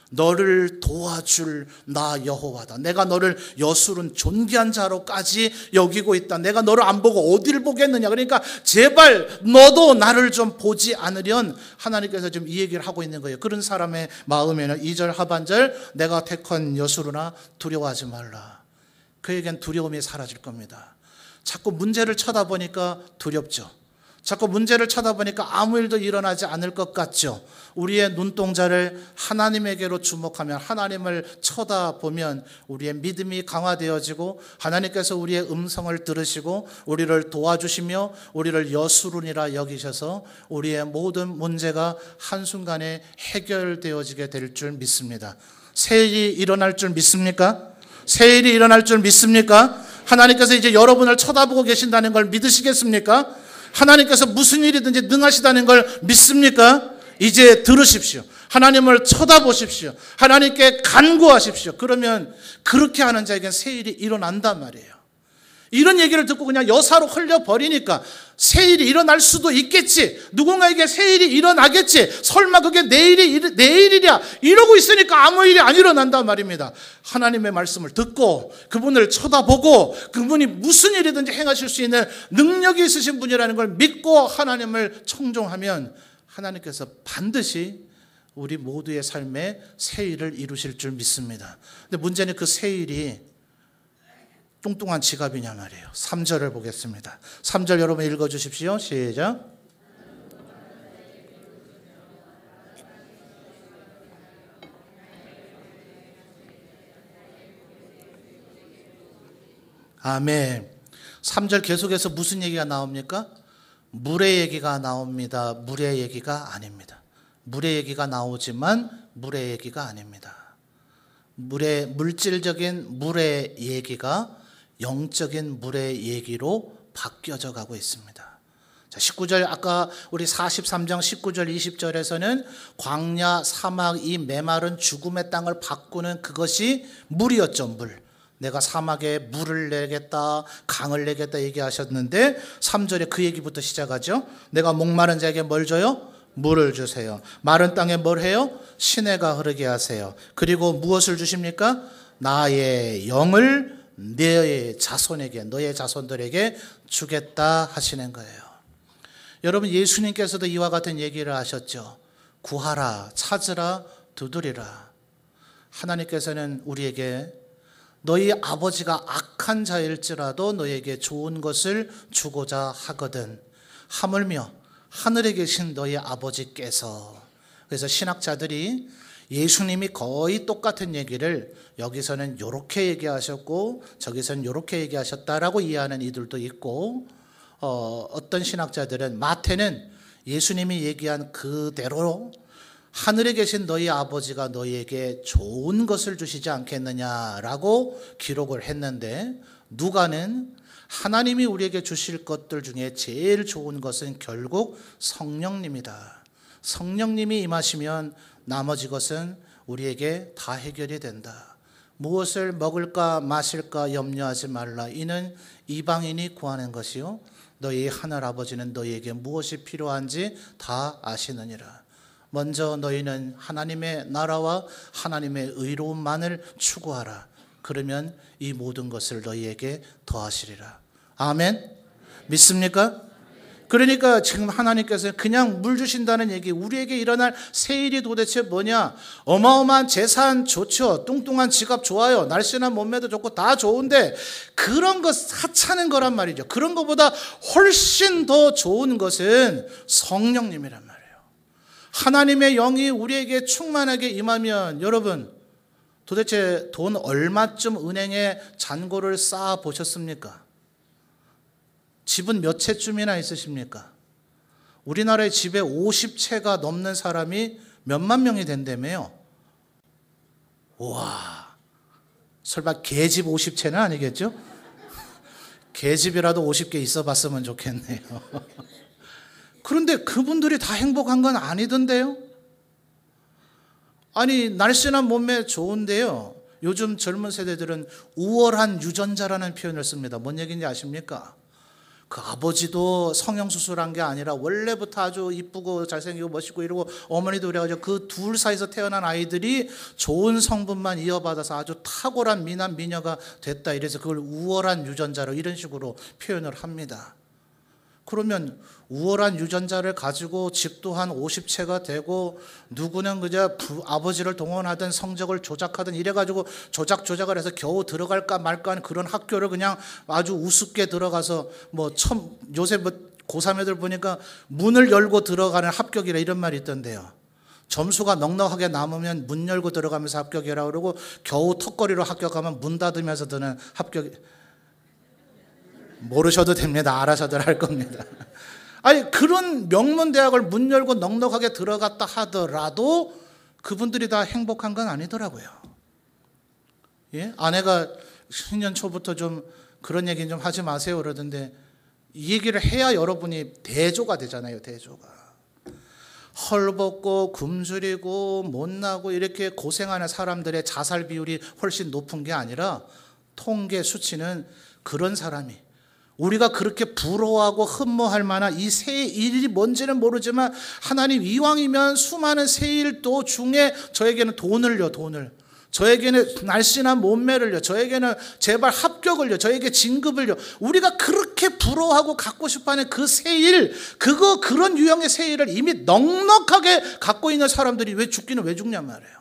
너를 도와줄 나 여호와다. 내가 너를 여sur은 존귀한 자로까지 여기고 있다. 내가 너를 안 보고 어디를 보겠느냐. 그러니까 제발 너도 나를 좀 보지 않으련 하나님께서 지금 이 얘기를 하고 있는 거예요. 그런 사람의 마음에는 2절 하반절 내가 택한 여수르나 두려워하지 말라. 그에겐 두려움이 사라질 겁니다. 자꾸 문제를 쳐다보니까 두렵죠. 자꾸 문제를 쳐다보니까 아무 일도 일어나지 않을 것 같죠. 우리의 눈동자를 하나님에게로 주목하면, 하나님을 쳐다보면 우리의 믿음이 강화되어지고 하나님께서 우리의 음성을 들으시고 우리를 도와주시며 우리를 여수론이라 여기셔서 우리의 모든 문제가 한순간에 해결되어지게 될 줄 믿습니다. 새일이 일어날 줄 믿습니까? 새일이 일어날 줄 믿습니까? 하나님께서 이제 여러분을 쳐다보고 계신다는 걸 믿으시겠습니까? 하나님께서 무슨 일이든지 능하시다는 걸 믿습니까? 이제 들으십시오. 하나님을 쳐다보십시오. 하나님께 간구하십시오. 그러면 그렇게 하는 자에겐 새 일이 일어난단 말이에요. 이런 얘기를 듣고 그냥 여사로 흘려버리니까 새 일이 일어날 수도 있겠지. 누군가에게 새 일이 일어나겠지. 설마 그게 내일이랴. 이러고 있으니까 아무 일이 안 일어난단 말입니다. 하나님의 말씀을 듣고 그분을 쳐다보고 그분이 무슨 일이든지 행하실 수 있는 능력이 있으신 분이라는 걸 믿고 하나님을 청종하면 하나님께서 반드시 우리 모두의 삶에 새 일을 이루실 줄 믿습니다. 근데 문제는 그 새 일이 뚱뚱한 지갑이냐 말이에요. 3절을 보겠습니다. 3절 여러분 읽어주십시오. 시작. 아멘. 3절 계속해서 무슨 얘기가 나옵니까? 물의 얘기가 나옵니다. 물의 얘기가 아닙니다. 물의 얘기가 나오지만 물의 얘기가 아닙니다. 물질적인 물의 얘기가 영적인 물의 얘기로 바뀌어져 가고 있습니다. 자, 19절 아까 우리 43장 19절 20절에서는 광야 사막 이 메마른 죽음의 땅을 바꾸는 그것이 물이었죠. 물. 내가 사막에 물을 내겠다, 강을 내겠다 얘기하셨는데 3절에 그 얘기부터 시작하죠. 내가 목마른 자에게 뭘 줘요? 물을 주세요. 마른 땅에 뭘 해요? 시내가 흐르게 하세요. 그리고 무엇을 주십니까? 나의 영을 너의 자손에게, 너의 자손들에게 주겠다 하시는 거예요. 여러분, 예수님께서도 이와 같은 얘기를 하셨죠. 구하라, 찾으라, 두드리라. 하나님께서는 우리에게 너희 아버지가 악한 자일지라도 너에게 좋은 것을 주고자 하거든. 하물며 하늘에 계신 너희 아버지께서. 그래서 신학자들이 예수님이 거의 똑같은 얘기를 여기서는 이렇게 얘기하셨고 저기서는 이렇게 얘기하셨다라고 이해하는 이들도 있고, 어떤 신학자들은 마태는 예수님이 얘기한 그대로 하늘에 계신 너희 아버지가 너희에게 좋은 것을 주시지 않겠느냐라고 기록을 했는데, 누가는 하나님이 우리에게 주실 것들 중에 제일 좋은 것은 결국 성령님이다. 성령님이 임하시면 나머지 것은 우리에게 다 해결이 된다. 무엇을 먹을까 마실까 염려하지 말라. 이는 이방인이 구하는 것이요 너희 하늘 아버지는 너희에게 무엇이 필요한지 다 아시느니라. 먼저 너희는 하나님의 나라와 하나님의 의로움만을 추구하라. 그러면 이 모든 것을 너희에게 더하시리라. 아멘. 믿습니까? 그러니까 지금 하나님께서 그냥 물 주신다는 얘기, 우리에게 일어날 새 일이 도대체 뭐냐? 어마어마한 재산 좋죠. 뚱뚱한 지갑 좋아요. 날씬한 몸매도 좋고 다 좋은데 그런 것 하찮은 거란 말이죠. 그런 것보다 훨씬 더 좋은 것은 성령님이란 말이에요. 하나님의 영이 우리에게 충만하게 임하면 여러분 도대체 돈 얼마쯤 은행에 잔고를 쌓아 보셨습니까? 집은 몇 채쯤이나 있으십니까? 우리나라의 집에 50채가 넘는 사람이 몇만 명이 된다며요. 와, 설마 개집 50채는 아니겠죠? 개집이라도 50개 있어 봤으면 좋겠네요. 그런데 그분들이 다 행복한 건 아니던데요? 아니, 날씬한 몸매 좋은데요. 요즘 젊은 세대들은 우월한 유전자라는 표현을 씁니다. 뭔 얘기인지 아십니까? 그 아버지도 성형수술한 게 아니라 원래부터 아주 이쁘고 잘생기고 멋있고 이러고 어머니도 그래가지고 그 둘 사이에서 태어난 아이들이 좋은 성분만 이어받아서 아주 탁월한 미남 미녀가 됐다. 이래서 그걸 우월한 유전자로 이런 식으로 표현을 합니다. 그러면 우월한 유전자를 가지고 집도 한 50채가 되고 누구는 그저 아버지를 동원하든 성적을 조작하든 이래가지고 조작을 해서 겨우 들어갈까 말까 하는 그런 학교를 그냥 아주 우습게 들어가서 요새 고3 애들 보니까 문을 열고 들어가는 합격이라 이런 말이 있던데요. 점수가 넉넉하게 남으면 문 열고 들어가면서 합격이라 그러고 겨우 턱걸이로 합격하면 문 닫으면서 드는 합격. 모르셔도 됩니다. 알아서들 할 겁니다. 아니, 그런 명문 대학을 문 열고 넉넉하게 들어갔다 하더라도 그분들이 다 행복한 건 아니더라고요. 예? 아내가 신년 초부터 좀 그런 얘기는 좀 하지 마세요 그러던데 이 얘기를 해야 여러분이 대조가 되잖아요. 대조가. 헐벗고 굶주리고 못나고 이렇게 고생하는 사람들의 자살 비율이 훨씬 높은 게 아니라 통계 수치는 그런 사람이 우리가 그렇게 부러워하고 흠모할 만한 이 새 일이 뭔지는 모르지만 하나님 이왕이면 수많은 새 일도 중에 저에게는 돈을요. 저에게는 날씬한 몸매를요. 저에게는 제발 합격을요. 저에게 진급을요. 우리가 그렇게 부러워하고 갖고 싶어하는 그 새 일, 그런 유형의 새 일을 이미 넉넉하게 갖고 있는 사람들이 왜 죽기는 왜 죽냔 말이에요.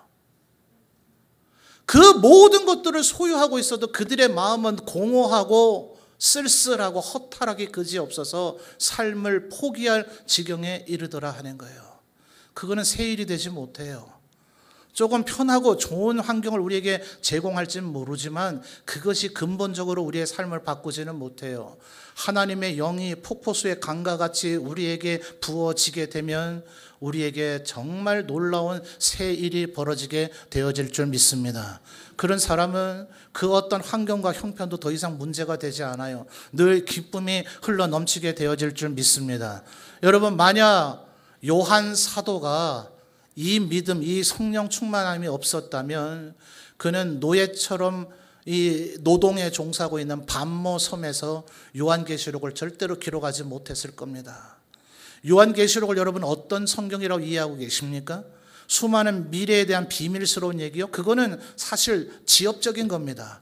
그 모든 것들을 소유하고 있어도 그들의 마음은 공허하고 쓸쓸하고 허탈하기 그지없어서 삶을 포기할 지경에 이르더라 하는 거예요. 그거는 새 일이 되지 못해요. 조금 편하고 좋은 환경을 우리에게 제공할지는 모르지만 그것이 근본적으로 우리의 삶을 바꾸지는 못해요. 하나님의 영이 폭포수의 강과 같이 우리에게 부어지게 되면 우리에게 정말 놀라운 새 일이 벌어지게 되어질 줄 믿습니다. 그런 사람은 그 어떤 환경과 형편도 더 이상 문제가 되지 않아요. 늘 기쁨이 흘러 넘치게 되어질 줄 믿습니다. 여러분, 만약 요한 사도가 이 믿음, 이 성령 충만함이 없었다면 그는 노예처럼 이 노동에 종사하고 있는 반모 섬에서 요한계시록을 절대로 기록하지 못했을 겁니다. 요한계시록을 여러분 어떤 성경이라고 이해하고 계십니까? 수많은 미래에 대한 비밀스러운 얘기요? 그거는 사실 지엽적인 겁니다.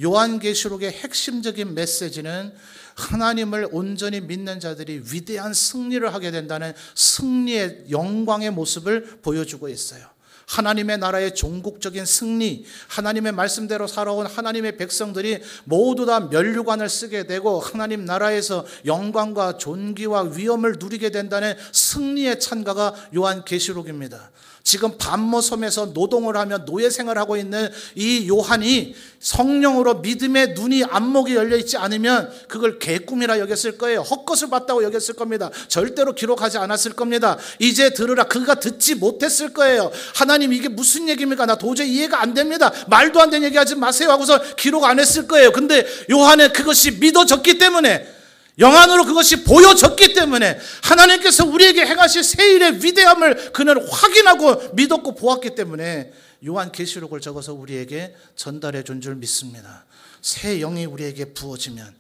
요한계시록의 핵심적인 메시지는 하나님을 온전히 믿는 자들이 위대한 승리를 하게 된다는 승리의 영광의 모습을 보여주고 있어요. 하나님의 나라의 종국적인 승리, 하나님의 말씀대로 살아온 하나님의 백성들이 모두 다 면류관을 쓰게 되고 하나님 나라에서 영광과 존귀와 위엄을 누리게 된다는 승리의 찬가가 요한계시록입니다. 지금 반모섬에서 노동을 하며 노예 생활을 하고 있는 이 요한이 성령으로 믿음의 눈이 안목이 열려있지 않으면 그걸 개꿈이라 여겼을 거예요. 헛것을 봤다고 여겼을 겁니다. 절대로 기록하지 않았을 겁니다. 이제 들으라. 그가 듣지 못했을 거예요. 하나님 이게 무슨 얘기입니까? 나 도저히 이해가 안 됩니다. 말도 안 되는 얘기하지 마세요 하고서 기록 안 했을 거예요. 근데 요한은 그것이 믿어졌기 때문에, 영안으로 그것이 보여졌기 때문에 하나님께서 우리에게 행하실 새 일의 위대함을 그는 확인하고 믿었고 보았기 때문에 요한계시록을 적어서 우리에게 전달해 준 줄 믿습니다. 새 영이 우리에게 부어지면,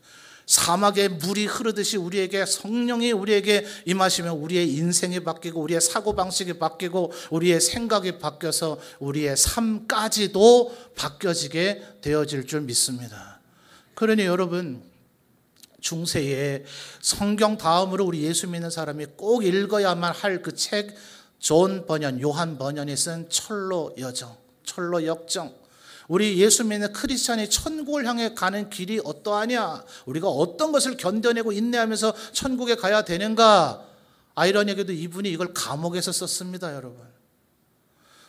사막에 물이 흐르듯이 우리에게 성령이 우리에게 임하시면 우리의 인생이 바뀌고 우리의 사고방식이 바뀌고 우리의 생각이 바뀌어서 우리의 삶까지도 바뀌어지게 되어질 줄 믿습니다. 그러니 여러분, 중세에 성경 다음으로 우리 예수 믿는 사람이 꼭 읽어야만 할 그 책, 존 번연, 요한 번연이 쓴 철로 여정, 철로 역정. 우리 예수 믿는 크리스찬이 천국을 향해 가는 길이 어떠하냐? 우리가 어떤 것을 견뎌내고 인내하면서 천국에 가야 되는가? 아이러니하게도 이분이 이걸 감옥에서 썼습니다, 여러분.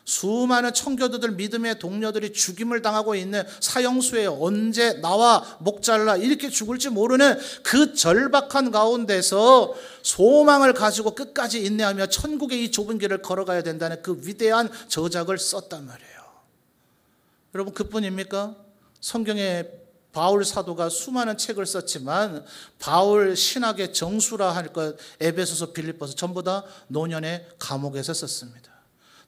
수많은 청교도들, 믿음의 동료들이 죽임을 당하고 있는 사형수에 언제 나와 목 잘라 이렇게 죽을지 모르는 그 절박한 가운데서 소망을 가지고 끝까지 인내하며 천국의 이 좁은 길을 걸어가야 된다는 그 위대한 저작을 썼단 말이에요. 여러분, 그뿐입니까? 성경에 바울 사도가 수많은 책을 썼지만 바울 신학의 정수라 할 것, 에베소서, 빌립보서 전부 다 노년의 감옥에서 썼습니다.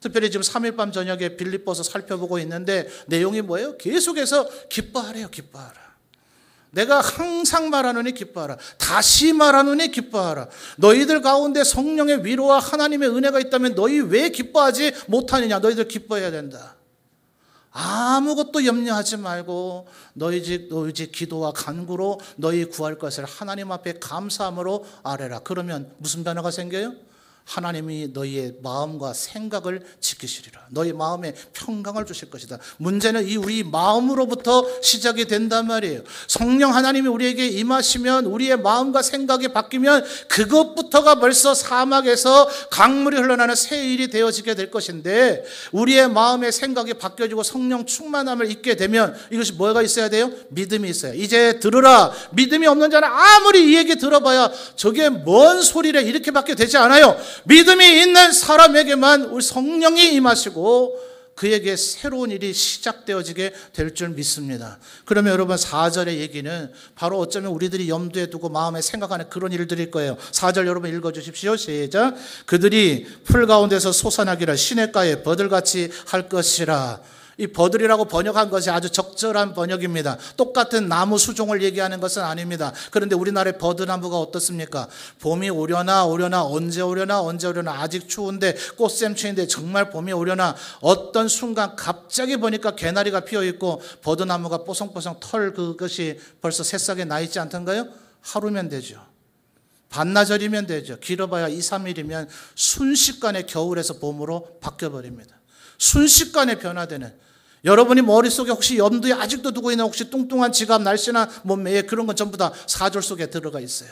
특별히 지금 3일 밤 저녁에 빌립보서 살펴보고 있는데 내용이 뭐예요? 계속해서 기뻐하래요. 기뻐하라. 내가 항상 말하노니 기뻐하라. 다시 말하노니 기뻐하라. 너희들 가운데 성령의 위로와 하나님의 은혜가 있다면 너희 왜 기뻐하지 못하느냐? 너희들 기뻐해야 된다. 아무것도 염려하지 말고 너희 집 기도와 간구로 너희 구할 것을 하나님 앞에 감사함으로 아뢰라. 그러면 무슨 변화가 생겨요? 하나님이 너희의 마음과 생각을 지키시리라. 너희 마음에 평강을 주실 것이다. 문제는 이 우리 마음으로부터 시작이 된단 말이에요. 성령 하나님이 우리에게 임하시면 우리의 마음과 생각이 바뀌면 그것부터가 벌써 사막에서 강물이 흘러나는 새 일이 되어지게 될 것인데, 우리의 마음의 생각이 바뀌어지고 성령 충만함을 잊게 되면 이것이 뭐가 있어야 돼요? 믿음이 있어요. 이제 들으라. 믿음이 없는 자는 아무리 이 얘기 들어봐야 저게 뭔 소리래 이렇게밖에 되지 않아요. 믿음이 있는 사람에게만 우리 성령이 임하시고 그에게 새로운 일이 시작되어지게 될 줄 믿습니다. 그러면 여러분, 4절의 얘기는 바로 어쩌면 우리들이 염두에 두고 마음에 생각하는 그런 일들일 거예요. 4절 여러분 읽어주십시오. 시작. 그들이 풀 가운데서 솟아나기를 시냇가에 버들같이 할 것이라. 이 버들이라고 번역한 것이 아주 적절한 번역입니다. 똑같은 나무 수종을 얘기하는 것은 아닙니다. 그런데 우리나라의 버드나무가 어떻습니까? 봄이 오려나 언제 오려나 아직 추운데 꽃샘추인데 정말 봄이 오려나 어떤 순간 갑자기 보니까 개나리가 피어있고 버드나무가 뽀송뽀송 털 그것이 벌써 새싹에 나 있지 않던가요? 하루면 되죠. 반나절이면 되죠. 길어봐야 2, 3일이면 순식간에 겨울에서 봄으로 바뀌어버립니다. 순식간에 변화되는, 여러분이 머릿속에 혹시 염두에 아직도 두고 있는 혹시 뚱뚱한 지갑, 날씬한 몸매에 그런 건 전부 다 4절 속에 들어가 있어요.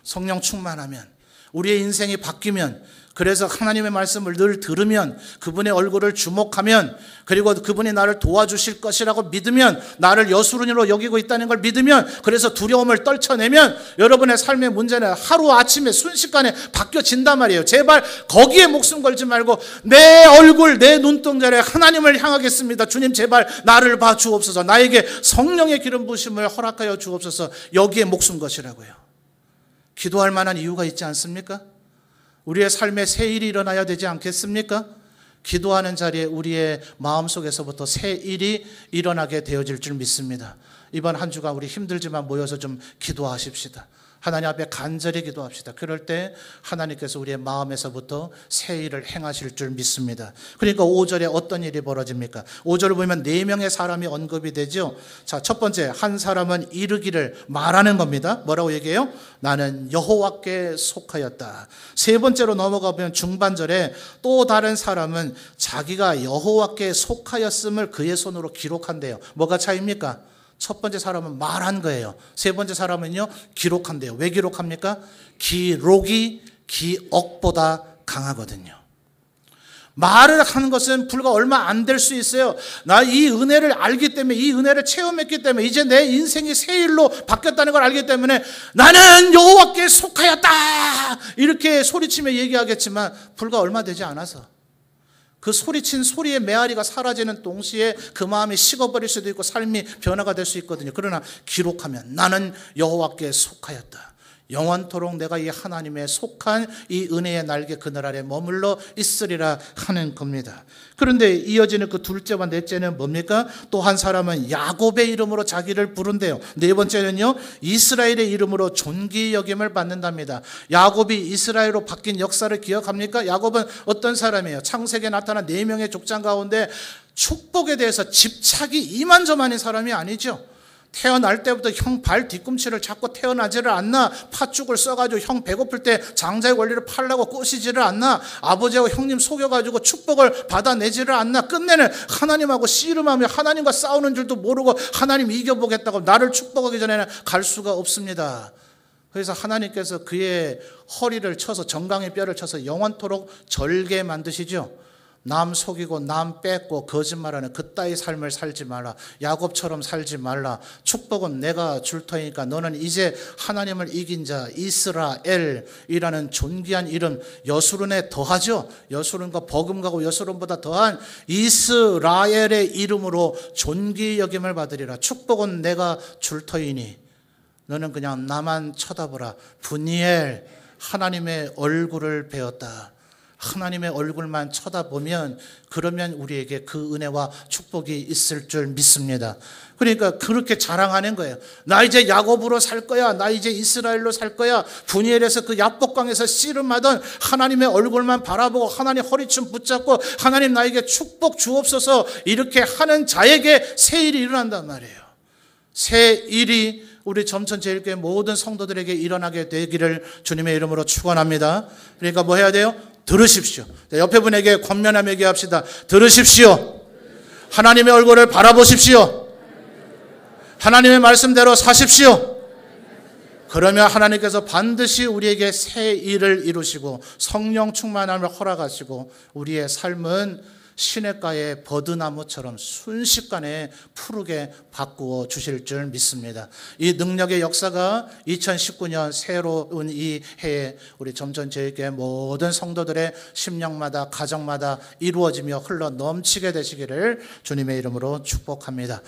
성령 충만하면, 우리의 인생이 바뀌면, 그래서 하나님의 말씀을 늘 들으면, 그분의 얼굴을 주목하면, 그리고 그분이 나를 도와주실 것이라고 믿으면, 나를 여수run이로 여기고 있다는 걸 믿으면, 그래서 두려움을 떨쳐내면 여러분의 삶의 문제는 하루아침에 순식간에 바뀌어진단 말이에요. 제발 거기에 목숨 걸지 말고 내 얼굴, 내 눈동자에 하나님을 향하겠습니다. 주님 제발 나를 봐 주옵소서. 나에게 성령의 기름 부으심을 허락하여 주옵소서. 여기에 목숨 것이라고요. 기도할 만한 이유가 있지 않습니까? 우리의 삶에 새 일이 일어나야 되지 않겠습니까? 기도하는 자리에 우리의 마음속에서부터 새 일이 일어나게 되어질 줄 믿습니다. 이번 한 주간 우리 힘들지만 모여서 좀 기도하십시다. 하나님 앞에 간절히 기도합시다. 그럴 때 하나님께서 우리의 마음에서부터 새 일을 행하실 줄 믿습니다. 그러니까 5절에 어떤 일이 벌어집니까? 5절을 보면 4명의 사람이 언급이 되죠. 자, 첫 번째, 한 사람은 이르기를 말하는 겁니다. 뭐라고 얘기해요? 나는 여호와께 속하였다. 세 번째로 넘어가 보면 중반절에 또 다른 사람은 자기가 여호와께 속하였음을 그의 손으로 기록한대요. 뭐가 차이입니까? 첫 번째 사람은 말한 거예요. 세 번째 사람은요, 기록한대요. 왜 기록합니까? 기록이 기억보다 강하거든요. 말을 하는 것은 불과 얼마 안 될 수 있어요. 나 이 은혜를 알기 때문에, 이 은혜를 체험했기 때문에, 이제 내 인생이 새 일로 바뀌었다는 걸 알기 때문에 나는 여호와께 속하였다 이렇게 소리치며 얘기하겠지만 불과 얼마 되지 않아서 그 소리친 소리의 메아리가 사라지는 동시에 그 마음이 식어버릴 수도 있고 삶이 변화가 될 수 있거든요. 그러나 기록하면 나는 여호와께 속하였다. 영원토록 내가 이 하나님의 속한 이 은혜의 날개 그늘 아래 머물러 있으리라 하는 겁니다. 그런데 이어지는 그 둘째와 넷째는 뭡니까? 또 한 사람은 야곱의 이름으로 자기를 부른대요. 네 번째는요, 이스라엘의 이름으로 존귀 여김을 받는답니다. 야곱이 이스라엘로 바뀐 역사를 기억합니까? 야곱은 어떤 사람이에요? 창세기에 나타난 4명의 족장 가운데 축복에 대해서 집착이 이만저만인 사람이 아니죠. 태어날 때부터 형 발 뒤꿈치를 잡고 태어나지를 않나? 팥죽을 써가지고 형 배고플 때 장자의 권리를 팔라고 꼬시지를 않나? 아버지하고 형님 속여가지고 축복을 받아내지를 않나? 끝내는 하나님하고 씨름하며 하나님과 싸우는 줄도 모르고 하나님 이겨보겠다고 나를 축복하기 전에는 갈 수가 없습니다. 그래서 하나님께서 그의 허리를 쳐서 정강이 뼈를 쳐서 영원토록 절게 만드시죠. 남 속이고 남 뺏고 거짓말하는 그따위 삶을 살지 말라. 야곱처럼 살지 말라. 축복은 내가 줄 터니까 너는 이제 하나님을 이긴 자 이스라엘이라는 존귀한 이름, 여수론에 더하죠. 여수론과 버금가고 여수론보다 더한 이스라엘의 이름으로 존귀 여김을 받으리라. 축복은 내가 줄 터이니 너는 그냥 나만 쳐다보라. 분이엘, 하나님의 얼굴을 배웠다. 하나님의 얼굴만 쳐다보면 그러면 우리에게 그 은혜와 축복이 있을 줄 믿습니다. 그러니까 그렇게 자랑하는 거예요. 나 이제 야곱으로 살 거야. 나 이제 이스라엘로 살 거야. 분이엘에서 그 야복강에서 씨름하던 하나님의 얼굴만 바라보고 하나님 허리춤 붙잡고 하나님 나에게 축복 주옵소서 이렇게 하는 자에게 새 일이 일어난단 말이에요. 새 일이 우리 점천제일교회 모든 성도들에게 일어나게 되기를 주님의 이름으로 축원합니다. 그러니까 뭐 해야 돼요? 들으십시오. 옆에 분에게 권면하며 얘기합시다. 들으십시오. 하나님의 얼굴을 바라보십시오. 하나님의 말씀대로 사십시오. 그러면 하나님께서 반드시 우리에게 새 일을 이루시고 성령 충만함을 허락하시고 우리의 삶은 시냇가의 버드나무처럼 순식간에 푸르게 바꾸어 주실 줄 믿습니다. 이 능력의 역사가 2019년 새로운 이 해에 우리 점천제일교회 모든 성도들의 심령마다 가정마다 이루어지며 흘러 넘치게 되시기를 주님의 이름으로 축복합니다.